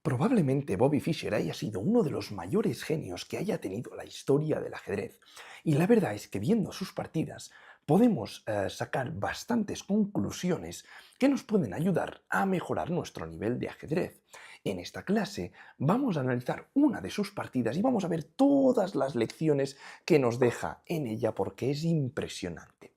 Probablemente Bobby Fischer haya sido uno de los mayores genios que haya tenido la historia del ajedrez. Y la verdad es que viendo sus partidas podemos sacar bastantes conclusiones que nos pueden ayudar a mejorar nuestro nivel de ajedrez. En esta clase vamos a analizar una de sus partidas y vamos a ver todas las lecciones que nos deja en ella porque es impresionante.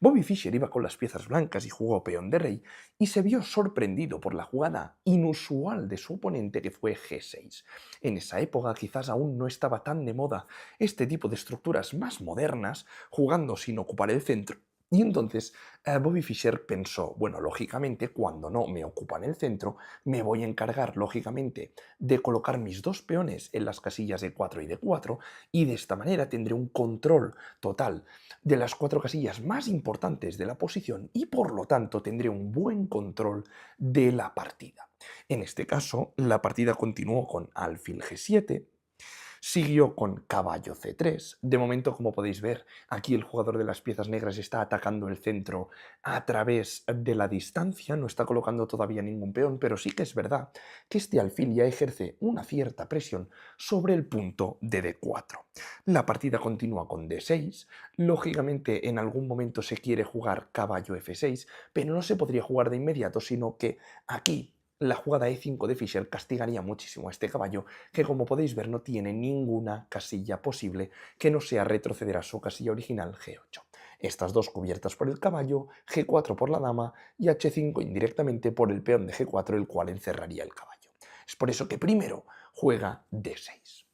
Bobby Fischer iba con las piezas blancas y jugó peón de rey y se vio sorprendido por la jugada inusual de su oponente que fue G6. En esa época quizás aún no estaba tan de moda este tipo de estructuras más modernas jugando sin ocupar el centro. Y entonces Bobby Fischer pensó, bueno, lógicamente cuando no me ocupan el centro, me voy a encargar lógicamente de colocar mis dos peones en las casillas de 4 y de 4 y de esta manera tendré un control total de las cuatro casillas más importantes de la posición y por lo tanto tendré un buen control de la partida. En este caso, la partida continuó con alfil G7, siguió con caballo C3. De momento, como podéis ver, aquí el jugador de las piezas negras está atacando el centro a través de la distancia, no está colocando todavía ningún peón, pero sí que es verdad que este alfil ya ejerce una cierta presión sobre el punto de D4. La partida continúa con D6, lógicamente en algún momento se quiere jugar caballo F6, pero no se podría jugar de inmediato, sino que aquí la jugada E5 de Fischer castigaría muchísimo a este caballo, que como podéis ver no tiene ninguna casilla posible que no sea retroceder a su casilla original G8. Estas dos cubiertas por el caballo, G4 por la dama y H5 indirectamente por el peón de G4, el cual encerraría el caballo. Es por eso que primero juega D6.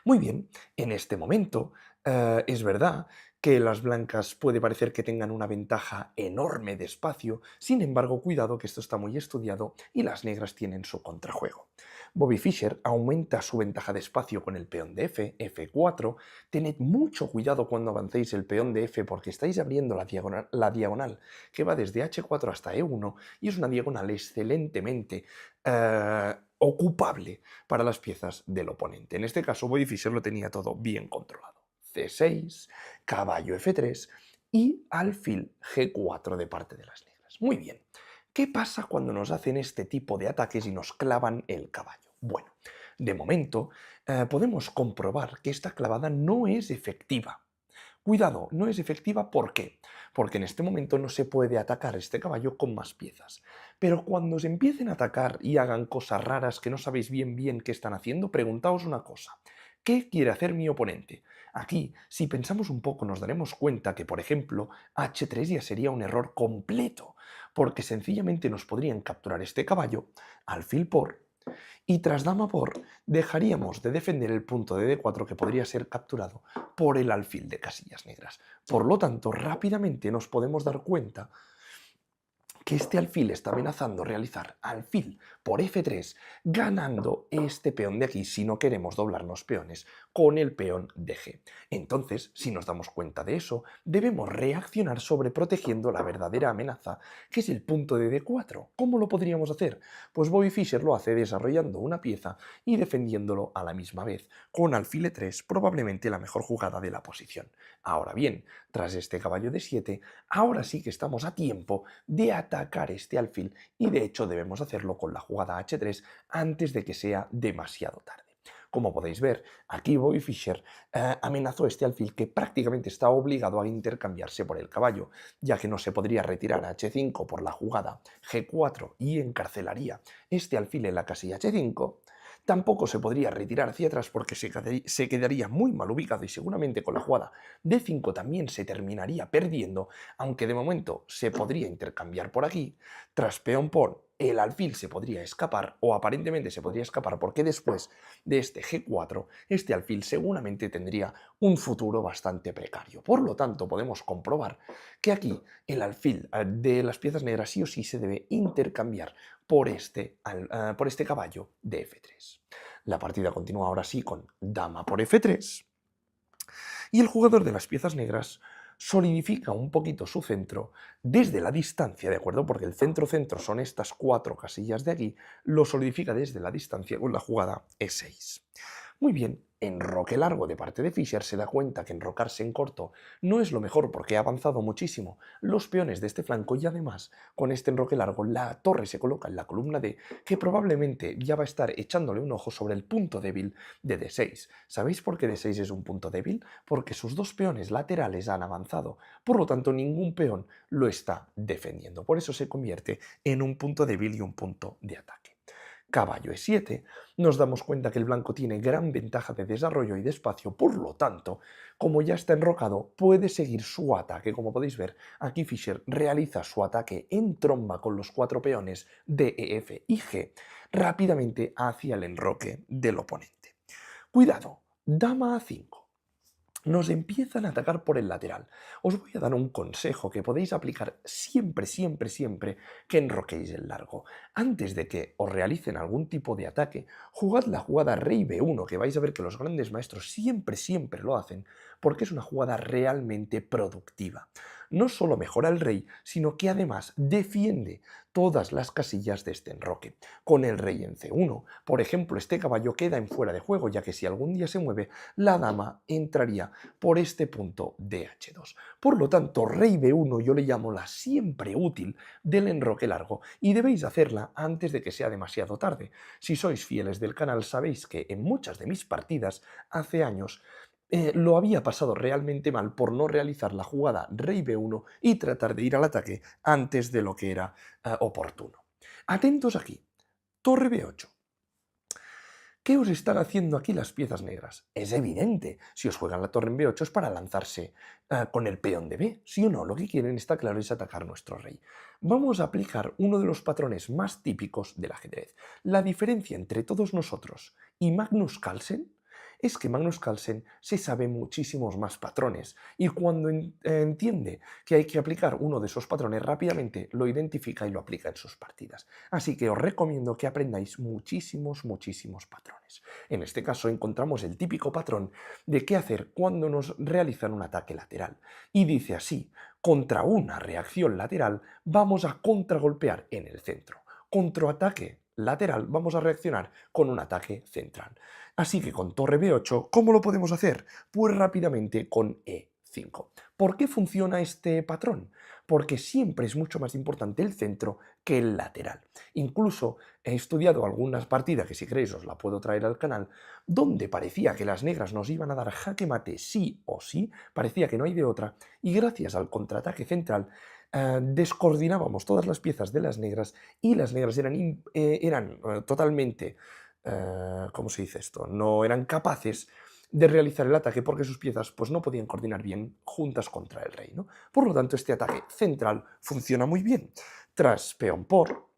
Muy bien, en este momento es verdad que las blancas puede parecer que tengan una ventaja enorme de espacio, sin embargo, cuidado que esto está muy estudiado y las negras tienen su contrajuego. Bobby Fischer aumenta su ventaja de espacio con el peón de F, F4. Tened mucho cuidado cuando avancéis el peón de F porque estáis abriendo la diagonal que va desde H4 hasta E1 y es una diagonal excelentemente ocupable para las piezas del oponente. En este caso, Bobby Fischer lo tenía todo bien controlado. C6, caballo F3 y alfil G4 de parte de las negras. Muy bien. ¿Qué pasa cuando nos hacen este tipo de ataques y nos clavan el caballo? Bueno, de momento podemos comprobar que esta clavada no es efectiva. Cuidado, no es efectiva, ¿por qué? Porque en este momento no se puede atacar este caballo con más piezas. Pero cuando se empiecen a atacar y hagan cosas raras que no sabéis bien qué están haciendo, preguntaos una cosa. ¿Qué quiere hacer mi oponente? Aquí, si pensamos un poco, nos daremos cuenta que, por ejemplo, H3 ya sería un error completo, porque sencillamente nos podrían capturar este caballo, alfil por, y tras dama por dejaríamos de defender el punto de D4 que podría ser capturado por el alfil de casillas negras. Por lo tanto, rápidamente nos podemos dar cuenta que este alfil está amenazando realizar alfil por F3, ganando este peón de aquí si no queremos doblar los peones con el peón de G. Entonces, si nos damos cuenta de eso, debemos reaccionar sobreprotegiendo la verdadera amenaza, que es el punto de D4. ¿Cómo lo podríamos hacer? Pues Bobby Fischer lo hace desarrollando una pieza y defendiéndolo a la misma vez, con alfil E3, probablemente la mejor jugada de la posición. Ahora bien, tras este caballo de 7, ahora sí que estamos a tiempo de atacar este alfil y de hecho debemos hacerlo con la jugada H3 antes de que sea demasiado tarde. Como podéis ver, aquí Bobby Fischer amenazó este alfil que prácticamente está obligado a intercambiarse por el caballo, ya que no se podría retirar a H5 por la jugada G4 y encarcelaría este alfil en la casilla H5. Tampoco se podría retirar hacia atrás porque se quedaría muy mal ubicado y seguramente con la jugada D5 también se terminaría perdiendo, aunque de momento se podría intercambiar por aquí. Tras peón por, el alfil se podría escapar o aparentemente se podría escapar porque después de este G4, este alfil seguramente tendría un futuro bastante precario. Por lo tanto, podemos comprobar que aquí el alfil de las piezas negras sí o sí se debe intercambiar por este caballo de F3. La partida continúa ahora sí con dama por F3 y el jugador de las piezas negras solidifica un poquito su centro desde la distancia, ¿de acuerdo? Porque el centro-centro son estas cuatro casillas de aquí, lo solidifica desde la distancia con la jugada E6. Muy bien, enroque largo de parte de Fischer se da cuenta que enrocarse en corto no es lo mejor porque ha avanzado muchísimo los peones de este flanco y además con este enroque largo la torre se coloca en la columna D que probablemente ya va a estar echándole un ojo sobre el punto débil de D6. ¿Sabéis por qué D6 es un punto débil? Porque sus dos peones laterales han avanzado, por lo tanto ningún peón lo está defendiendo. Por eso se convierte en un punto débil y un punto de ataque. Caballo E7, nos damos cuenta que el blanco tiene gran ventaja de desarrollo y de espacio, por lo tanto, como ya está enrocado, puede seguir su ataque. Como podéis ver, aquí Fischer realiza su ataque en tromba con los cuatro peones D, E, F y G rápidamente hacia el enroque del oponente. Cuidado, dama A5. Nos empiezan a atacar por el lateral. Os voy a dar un consejo que podéis aplicar siempre, siempre, siempre que enroquéis el largo. Antes de que os realicen algún tipo de ataque, jugad la jugada rey B1, que vais a ver que los grandes maestros siempre, siempre lo hacen, porque es una jugada realmente productiva. No solo mejora el rey, sino que además defiende todas las casillas de este enroque. Con el rey en C1, por ejemplo, este caballo queda en fuera de juego, ya que si algún día se mueve, la dama entraría por este punto de H2. Por lo tanto, rey B1 yo le llamo la siempre útil del enroque largo y debéis hacerla antes de que sea demasiado tarde. Si sois fieles del canal sabéis que en muchas de mis partidas hace años lo había pasado realmente mal por no realizar la jugada rey B1 y tratar de ir al ataque antes de lo que era oportuno. Atentos aquí, torre B8. ¿Qué os están haciendo aquí las piezas negras? Es evidente, si os juegan la torre en B8 es para lanzarse con el peón de B, ¿sí o no? Lo que quieren, está claro, es atacar nuestro rey. Vamos a aplicar uno de los patrones más típicos del ajedrez. La diferencia entre todos nosotros y Magnus Carlsen es que Magnus Carlsen se sabe muchísimos más patrones y cuando entiende que hay que aplicar uno de esos patrones rápidamente lo identifica y lo aplica en sus partidas. Así que os recomiendo que aprendáis muchísimos, muchísimos patrones. En este caso encontramos el típico patrón de qué hacer cuando nos realizan un ataque lateral. Y dice así, contra una reacción lateral vamos a contragolpear en el centro. Contraataque lateral vamos a reaccionar con un ataque central. Así que con torre B8, ¿cómo lo podemos hacer? Pues rápidamente con E5. ¿Por qué funciona este patrón? Porque siempre es mucho más importante el centro que el lateral. Incluso he estudiado algunas partidas, que si queréis os la puedo traer al canal, donde parecía que las negras nos iban a dar jaque mate sí o sí, parecía que no hay de otra, y gracias al contraataque central descoordinábamos todas las piezas de las negras y las negras eran totalmente, ¿cómo se dice esto? No eran capaces de realizar el ataque porque sus piezas pues, no podían coordinar bien juntas contra el rey, ¿no? Por lo tanto, este ataque central funciona muy bien. Tras peón por,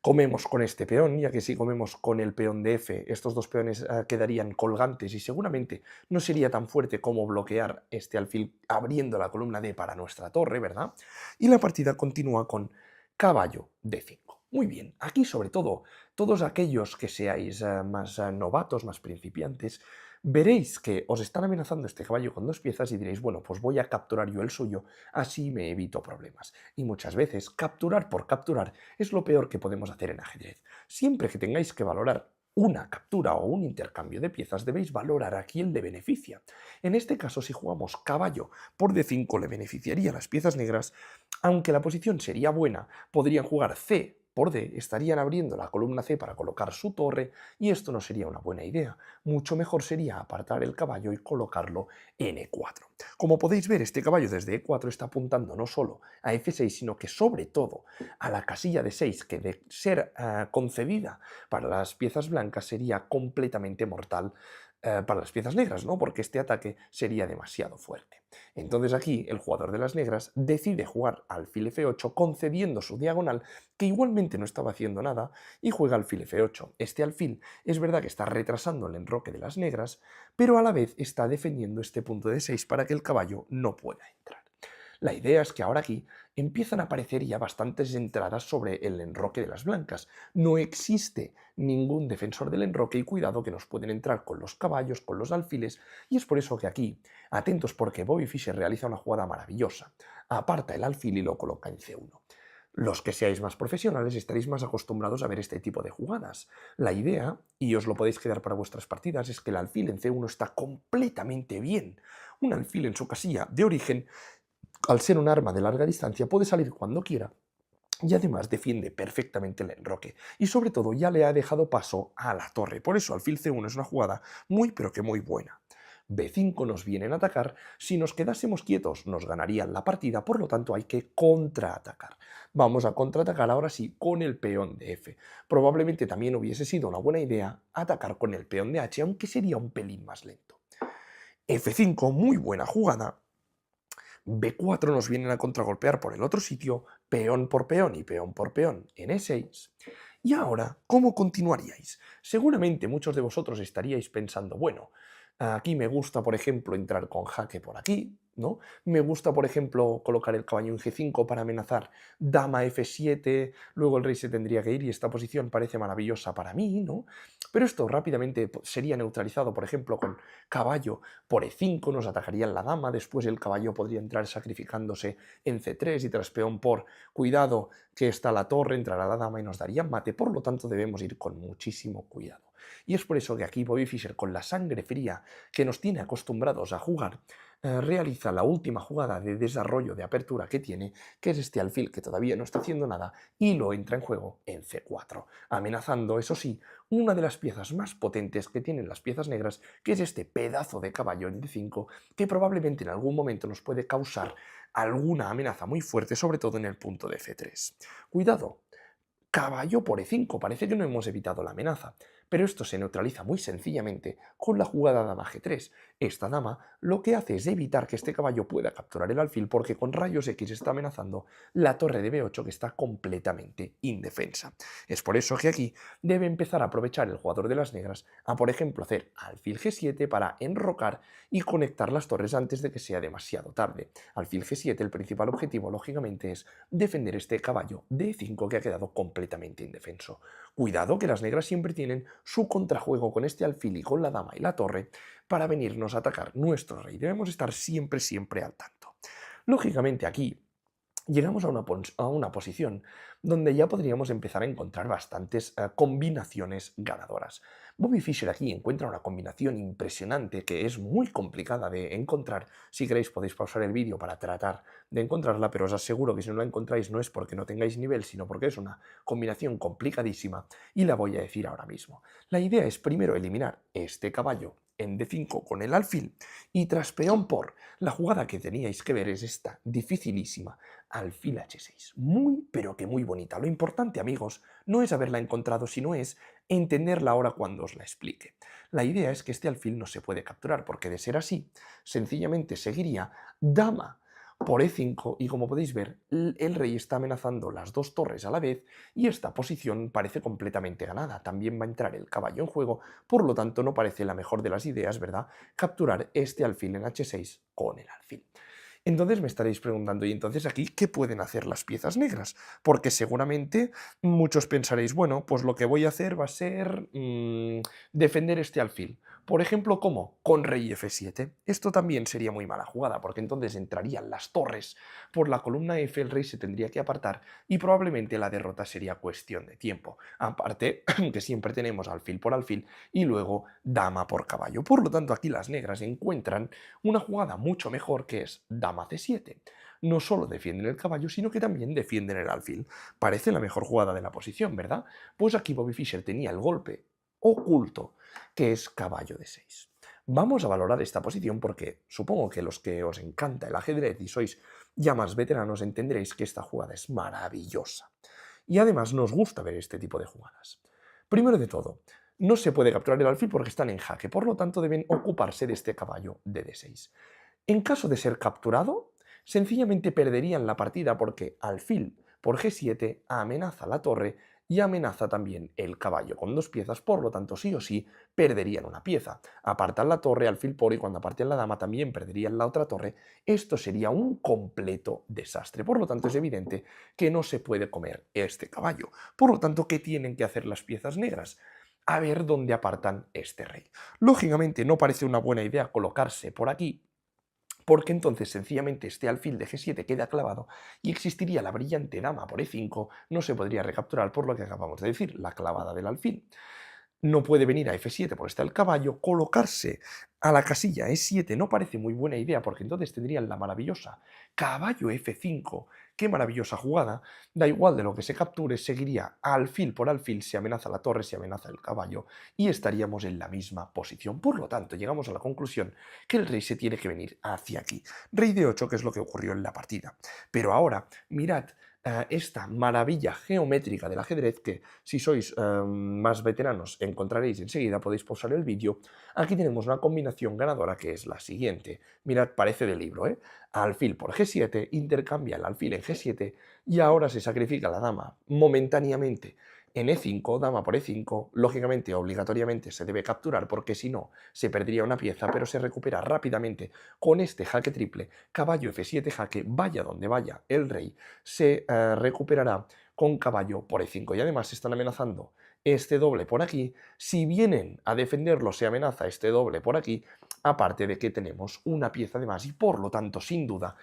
comemos con este peón, ya que si comemos con el peón de F, estos dos peones quedarían colgantes y seguramente no sería tan fuerte como bloquear este alfil abriendo la columna D para nuestra torre, ¿verdad? Y la partida continúa con caballo D5. Muy bien, aquí sobre todo, todos aquellos que seáis más novatos, más principiantes, veréis que os están amenazando este caballo con dos piezas y diréis, bueno, pues voy a capturar yo el suyo, así me evito problemas. Y muchas veces, capturar por capturar es lo peor que podemos hacer en ajedrez. Siempre que tengáis que valorar una captura o un intercambio de piezas, debéis valorar a quién le beneficia. En este caso, si jugamos caballo por D5 le beneficiaría a las piezas negras, aunque la posición sería buena, podrían jugar C por D, estarían abriendo la columna C para colocar su torre y esto no sería una buena idea. Mucho mejor sería apartar el caballo y colocarlo en E4. Como podéis ver, este caballo desde E4 está apuntando no solo a F6, sino que sobre todo a la casilla de 6, que de ser concedida para las piezas blancas sería completamente mortal para las piezas negras, ¿no? Porque este ataque sería demasiado fuerte. Entonces aquí el jugador de las negras decide jugar alfil F8 concediendo su diagonal, que igualmente no estaba haciendo nada, y juega alfil F8. Este alfil es verdad que está retrasando el enroque de las negras, pero a la vez está defendiendo este punto de 6 para que el caballo no pueda entrar. La idea es que ahora aquí empiezan a aparecer ya bastantes entradas sobre el enroque de las blancas. No existe ningún defensor del enroque y cuidado que nos pueden entrar con los caballos, con los alfiles, y es por eso que aquí, atentos porque Bobby Fischer realiza una jugada maravillosa. Aparta el alfil y lo coloca en C1. Los que seáis más profesionales estaréis más acostumbrados a ver este tipo de jugadas. La idea, y os lo podéis quedar para vuestras partidas, es que el alfil en C1 está completamente bien. Un alfil en su casilla de origen, al ser un arma de larga distancia, puede salir cuando quiera y además defiende perfectamente el enroque. Y sobre todo ya le ha dejado paso a la torre. Por eso alfil C1 es una jugada muy pero que muy buena. B5 nos vienen a atacar, si nos quedásemos quietos nos ganarían la partida, por lo tanto hay que contraatacar. Vamos a contraatacar ahora sí con el peón de F. Probablemente también hubiese sido una buena idea atacar con el peón de H, aunque sería un pelín más lento. F5, muy buena jugada. B4 nos vienen a contragolpear por el otro sitio, peón por peón y peón por peón en E6. Y ahora, ¿cómo continuaríais? Seguramente muchos de vosotros estaríais pensando, bueno, aquí me gusta, por ejemplo, entrar con jaque por aquí, ¿no? Me gusta, por ejemplo, colocar el caballo en G5 para amenazar dama F7, luego el rey se tendría que ir y esta posición parece maravillosa para mí, ¿no? Pero esto rápidamente sería neutralizado, por ejemplo, con caballo por E5, nos atacarían la dama, después el caballo podría entrar sacrificándose en C3 y tras peón por cuidado que está la torre, entrará la dama y nos darían mate, por lo tanto debemos ir con muchísimo cuidado. Y es por eso que aquí Bobby Fischer, con la sangre fría que nos tiene acostumbrados a jugar, realiza la última jugada de desarrollo de apertura que tiene, que es este alfil que todavía no está haciendo nada, y lo entra en juego en C4, amenazando, eso sí, una de las piezas más potentes que tienen las piezas negras, que es este pedazo de caballo en D5, que probablemente en algún momento nos puede causar alguna amenaza muy fuerte, sobre todo en el punto de F3. Cuidado, caballo por E5, parece que no hemos evitado la amenaza, pero esto se neutraliza muy sencillamente con la jugada dama G3. Esta dama lo que hace es evitar que este caballo pueda capturar el alfil porque con rayos X está amenazando la torre de B8 que está completamente indefensa. Es por eso que aquí debe empezar a aprovechar el jugador de las negras a, por ejemplo, hacer alfil G7 para enrocar y conectar las torres antes de que sea demasiado tarde. Alfil G7, el principal objetivo, lógicamente, es defender este caballo de E5 que ha quedado completamente indefenso. Cuidado que las negras siempre tienen su contrajuego con este alfil y con la dama y la torre para venirnos a atacar nuestro rey. Debemos estar siempre al tanto. Lógicamente aquí llegamos a una posición donde ya podríamos empezar a encontrar bastantes combinaciones ganadoras. Bobby Fischer aquí encuentra una combinación impresionante que es muy complicada de encontrar. Si queréis podéis pausar el vídeo para tratar de encontrarla, pero os aseguro que si no la encontráis no es porque no tengáis nivel, sino porque es una combinación complicadísima y la voy a decir ahora mismo. La idea es primero eliminar este caballo en D5 con el alfil y tras peón por, la jugada que teníais que ver es esta, dificilísima, alfil H6. Muy, pero que muy bonita. Lo importante, amigos, no es haberla encontrado, sino es entenderla ahora cuando os la explique. La idea es que este alfil no se puede capturar, porque de ser así, sencillamente seguiría dama por E5 y como podéis ver, el rey está amenazando las dos torres a la vez y esta posición parece completamente ganada. También va a entrar el caballo en juego, por lo tanto no parece la mejor de las ideas, ¿verdad?, capturar este alfil en H6 con el alfil. Entonces me estaréis preguntando, ¿y entonces aquí qué pueden hacer las piezas negras? Porque seguramente muchos pensaréis, bueno, pues lo que voy a hacer va a ser defender este alfil. Por ejemplo, ¿cómo? Con rey F7. Esto también sería muy mala jugada, porque entonces entrarían las torres por la columna F, el rey se tendría que apartar y probablemente la derrota sería cuestión de tiempo. Aparte, que siempre tenemos alfil por alfil y luego dama por caballo. Por lo tanto, aquí las negras encuentran una jugada mucho mejor que es dama C7. No solo defienden el caballo, sino que también defienden el alfil. Parece la mejor jugada de la posición, ¿verdad? Pues aquí Bobby Fischer tenía el golpe oculto, que es caballo de 6. Vamos a valorar esta posición porque supongo que los que os encanta el ajedrez y sois ya más veteranos entenderéis que esta jugada es maravillosa. Y además nos gusta ver este tipo de jugadas. Primero de todo, no se puede capturar el alfil porque están en jaque, por lo tanto deben ocuparse de este caballo de D6. En caso de ser capturado, sencillamente perderían la partida porque alfil por G7 amenaza la torre y amenaza también el caballo con dos piezas, por lo tanto sí o sí perderían una pieza. Apartan la torre, alfil por y cuando aparten la dama también perderían la otra torre. Esto sería un completo desastre, por lo tanto es evidente que no se puede comer este caballo. Por lo tanto, ¿qué tienen que hacer las piezas negras? A ver dónde apartan este rey. Lógicamente no parece una buena idea colocarse por aquí, porque entonces sencillamente este alfil de G7 queda clavado y existiría la brillante dama por E5, no se podría recapturar por lo que acabamos de decir, la clavada del alfil. No puede venir a F7 por está el caballo, colocarse a la casilla E7 no parece muy buena idea porque entonces tendrían la maravillosa caballo F5, qué maravillosa jugada, da igual de lo que se capture, seguiría alfil por alfil, se amenaza la torre, se amenaza el caballo y estaríamos en la misma posición. Por lo tanto, llegamos a la conclusión que el rey se tiene que venir hacia aquí. Rey de 8, que es lo que ocurrió en la partida. Pero ahora, mirad, esta maravilla geométrica del ajedrez que si sois más veteranos encontraréis enseguida, podéis pausar el vídeo. Aquí tenemos una combinación ganadora que es la siguiente. Mirad, parece de libro, ¿eh? Alfil por G7, intercambia el alfil en G7 y ahora se sacrifica la dama momentáneamente en E5, dama por E5, lógicamente, obligatoriamente se debe capturar porque si no se perdería una pieza, pero se recupera rápidamente con este jaque triple, caballo F7 jaque, vaya donde vaya el rey, se recuperará con caballo por E5 y además están amenazando este doble por aquí. Si vienen a defenderlo se amenaza este doble por aquí, aparte de que tenemos una pieza de más y por lo tanto sin duda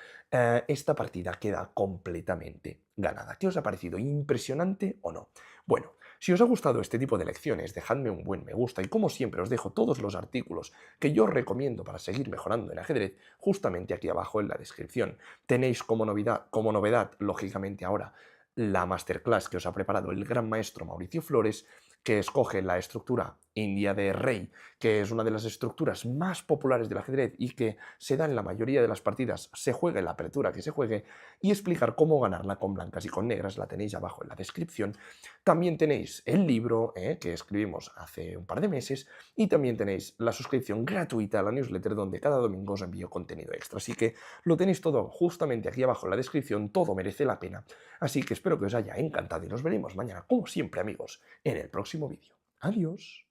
esta partida queda completamente ganada. ¿Qué os ha parecido? ¿Impresionante o no? Bueno, si os ha gustado este tipo de lecciones, dejadme un buen me gusta y como siempre os dejo todos los artículos que yo os recomiendo para seguir mejorando en ajedrez justamente aquí abajo en la descripción. Tenéis como novedad, lógicamente ahora, la masterclass que os ha preparado el gran maestro Mauricio Flores, que escoge la estructura India de Rey, que es una de las estructuras más populares del ajedrez y que se da en la mayoría de las partidas, se juegue la apertura que se juegue, y explicar cómo ganarla con blancas y con negras, la tenéis abajo en la descripción. También tenéis el libro que escribimos hace un par de meses y también tenéis la suscripción gratuita a la newsletter donde cada domingo os envío contenido extra. Así que lo tenéis todo justamente aquí abajo en la descripción, todo merece la pena. Así que espero que os haya encantado y nos veremos mañana, como siempre amigos, en el próximo vídeo. Adiós.